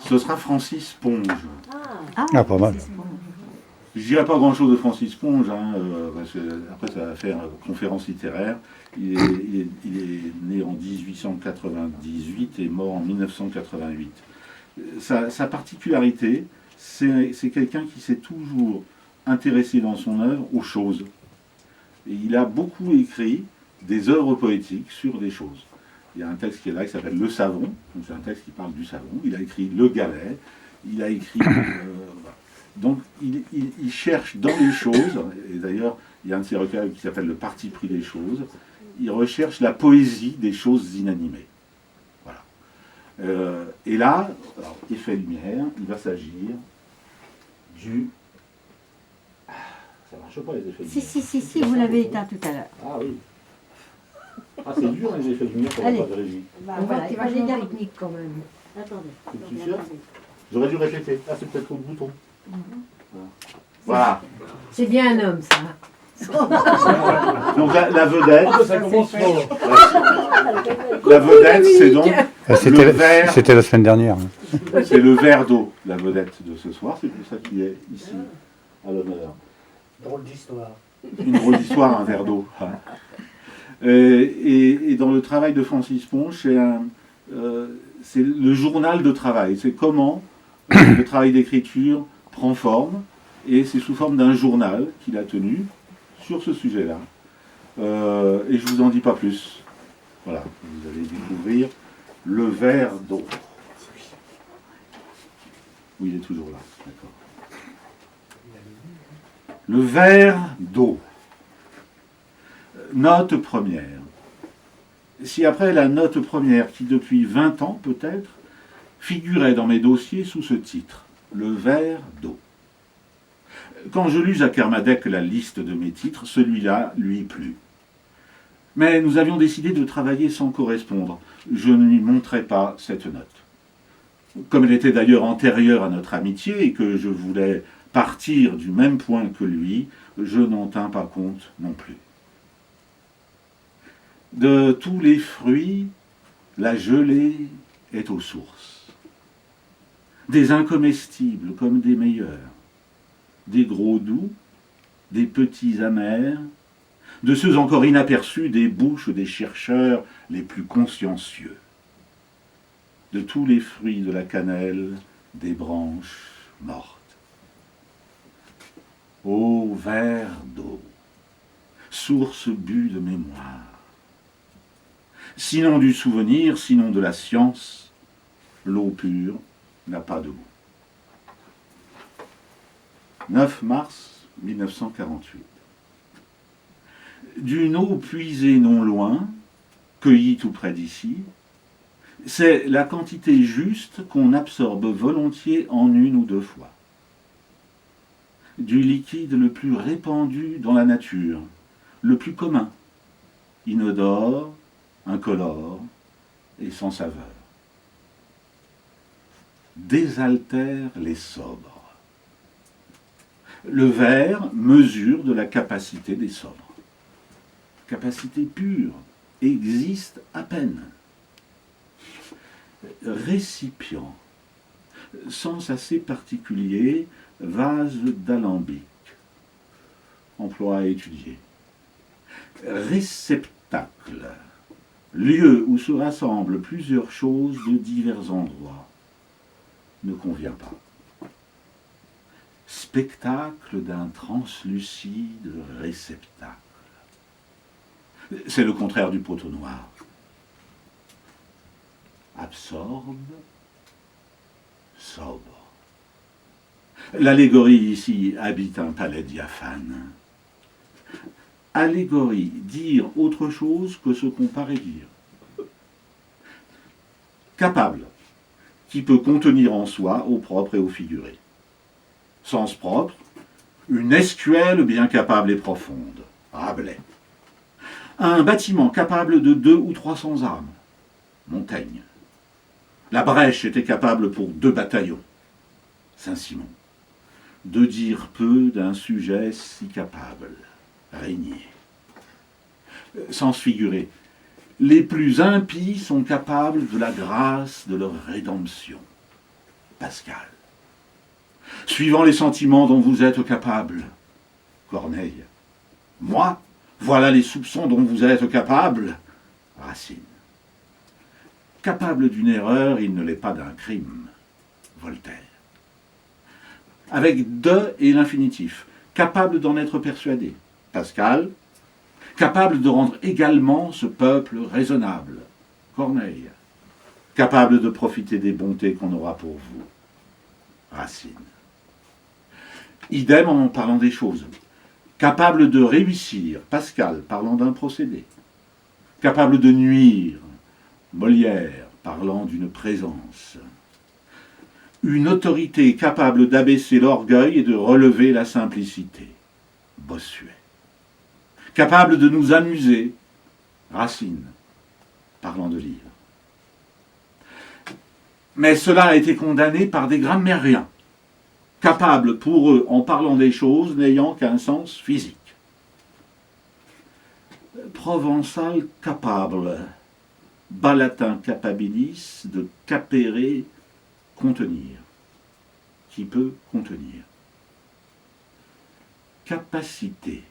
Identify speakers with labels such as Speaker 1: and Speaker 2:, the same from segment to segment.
Speaker 1: Ce sera Francis Ponge.
Speaker 2: Ah, pas mal.
Speaker 1: Je dirais pas grand-chose de Francis Ponge, parce que après ça va faire conférence littéraire. Il est né en 1898 et mort en 1988. Sa particularité, c'est quelqu'un qui s'est toujours intéressé dans son œuvre aux choses. Et il a beaucoup écrit des œuvres poétiques sur des choses. Il y a un texte qui est là qui s'appelle Le Savon, c'est un texte qui parle du savon. Il a écrit Le Galet, il a écrit... donc il cherche dans les choses, et d'ailleurs il y a un de ses recueils qui s'appelle Le Parti pris des choses, il recherche la poésie des choses inanimées. Voilà. Et là, alors, effet lumière, il va s'agir du... Ça marche pas les effets lumière.
Speaker 3: Si, vous l'avez éteint tout à l'heure.
Speaker 1: Ah oui. Ah, c'est dur les effets lumière pour la pas de régie.
Speaker 3: On va les techniques quand même. Attendez.
Speaker 1: Tu es sûr? J'aurais dû répéter. Ah, c'est peut-être le bouton. Voilà.
Speaker 3: C'est bien un homme, ça.
Speaker 1: Donc la vedette.
Speaker 4: Ça commence fort.
Speaker 1: La vedette, c'est donc le verre.
Speaker 2: C'était la semaine dernière.
Speaker 1: C'est le verre d'eau, la vedette de ce soir. C'est pour ça qu'il est ici à l'honneur.
Speaker 4: Drôle d'histoire.
Speaker 1: Une drôle d'histoire, un verre d'eau. Et dans le travail de Francis Ponge, c'est le journal de travail. C'est comment le travail d'écriture prend forme, et c'est sous forme d'un journal qu'il a tenu sur ce sujet-là. Et je ne vous en dis pas plus. Voilà, vous allez découvrir le verre d'eau. Oui, il est toujours là, d'accord. Le verre d'eau. Note première. Si après la note première, qui depuis 20 ans peut-être, figurait dans mes dossiers sous ce titre, le verre d'eau. Quand je lus à Kermadec la liste de mes titres, celui-là lui plut. Mais nous avions décidé de travailler sans correspondre. Je ne lui montrais pas cette note. Comme elle était d'ailleurs antérieure à notre amitié et que je voulais partir du même point que lui, je n'en tins pas compte non plus. De tous les fruits, la gelée est aux sources. Des incomestibles comme des meilleurs, des gros doux, des petits amers, de ceux encore inaperçus des bouches des chercheurs les plus consciencieux. De tous les fruits de la cannelle, des branches mortes. Ô verre d'eau, source bue de mémoire, sinon du souvenir, sinon de la science, l'eau pure n'a pas de goût. 9 mars 1948. D'une eau puisée non loin, cueillie tout près d'ici, c'est la quantité juste qu'on absorbe volontiers en une ou deux fois. Du liquide le plus répandu dans la nature, le plus commun, inodore, incolore et sans saveur. Désaltère les sobres. Le verre mesure de la capacité des sobres. Capacité pure existe à peine. Récipient, sens assez particulier, vase d'alambic. Emploi à étudier. Réceptacle, lieu où se rassemblent plusieurs choses de divers endroits. Ne convient pas. Spectacle d'un translucide réceptacle. C'est le contraire du pot au noir. Absorbe, sobre. L'allégorie ici habite un palais diaphane. Allégorie, dire autre chose que ce qu'on paraît dire. Capable, qui peut contenir en soi au propre et au figuré. Sens propre, une escuelle bien capable et profonde. Rabelais. Un bâtiment capable de 200 ou 300 armes. Montaigne. La brèche était capable pour 2 bataillons. Saint-Simon. De dire peu d'un sujet si capable. Régnier. Sens figuré. Les plus impies sont capables de la grâce de leur rédemption. Pascal. Suivant les sentiments dont vous êtes capable, Corneille. Moi, voilà les soupçons dont vous êtes capable, Racine. Capable d'une erreur, il ne l'est pas d'un crime, Voltaire. Avec de et l'infinitif, capable d'en être persuadé, Pascal. Capable de rendre également ce peuple raisonnable, Corneille. Capable de profiter des bontés qu'on aura pour vous, Racine. Idem en parlant des choses. Capable de réussir, Pascal, parlant d'un procédé. Capable de nuire, Molière, parlant d'une présence. Une autorité capable d'abaisser l'orgueil et de relever la simplicité, Bossuet. Capable de nous amuser, Racine, parlant de livres. Mais cela a été condamné par des grammairiens, capables pour eux, en parlant des choses, n'ayant qu'un sens physique. Provençal capable, bas latin capabilis, de capere, contenir, qui peut contenir. Capacité,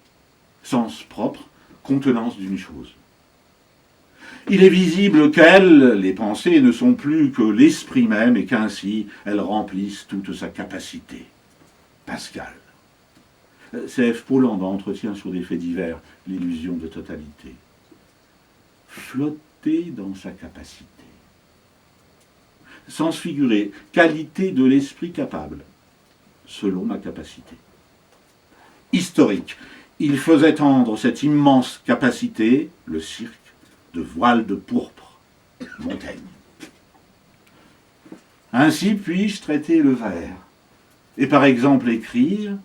Speaker 1: sens propre, contenance d'une chose. Il est visible qu'elles, les pensées, ne sont plus que l'esprit même et qu'ainsi elles remplissent toute sa capacité. Pascal. C.F. Pauland entretient sur des faits divers l'illusion de totalité. Flotter dans sa capacité. Sens figuré, qualité de l'esprit capable, selon ma capacité. Historique, il faisait tendre cette immense capacité, le cirque, de voile de pourpre, Montaigne. Ainsi puis-je traiter le vers, et par exemple écrire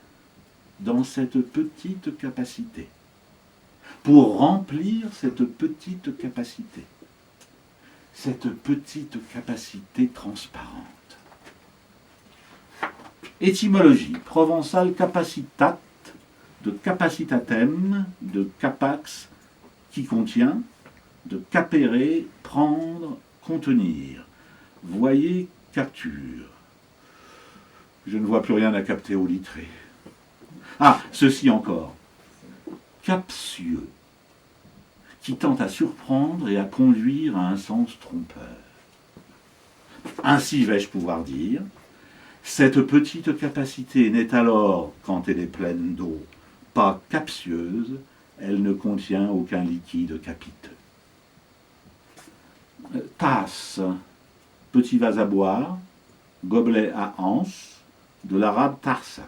Speaker 1: dans cette petite capacité, pour remplir cette petite capacité transparente. Étymologie, provençal capacitat, de capacitatem, de capax, qui contient, de capere, prendre, contenir. Voyez capture. Je ne vois plus rien à capter au littré. Ah, ceci encore. Captieux, qui tente à surprendre et à conduire à un sens trompeur. Ainsi vais-je pouvoir dire, cette petite capacité n'est alors, quand elle est pleine d'eau, pas captieuse, elle ne contient aucun liquide capiteux. Tasse, petit vase à boire, gobelet à anse, de l'arabe tarsa.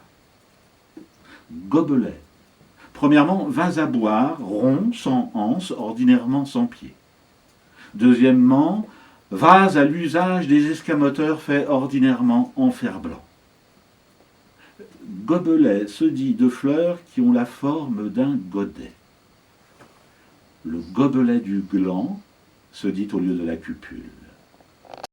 Speaker 1: Gobelet. Premièrement, vase à boire, rond, sans anse, ordinairement sans pied. Deuxièmement, vase à l'usage des escamoteurs fait ordinairement en fer-blanc. Gobelet se dit de fleurs qui ont la forme d'un godet. Le gobelet du gland se dit au lieu de la cupule.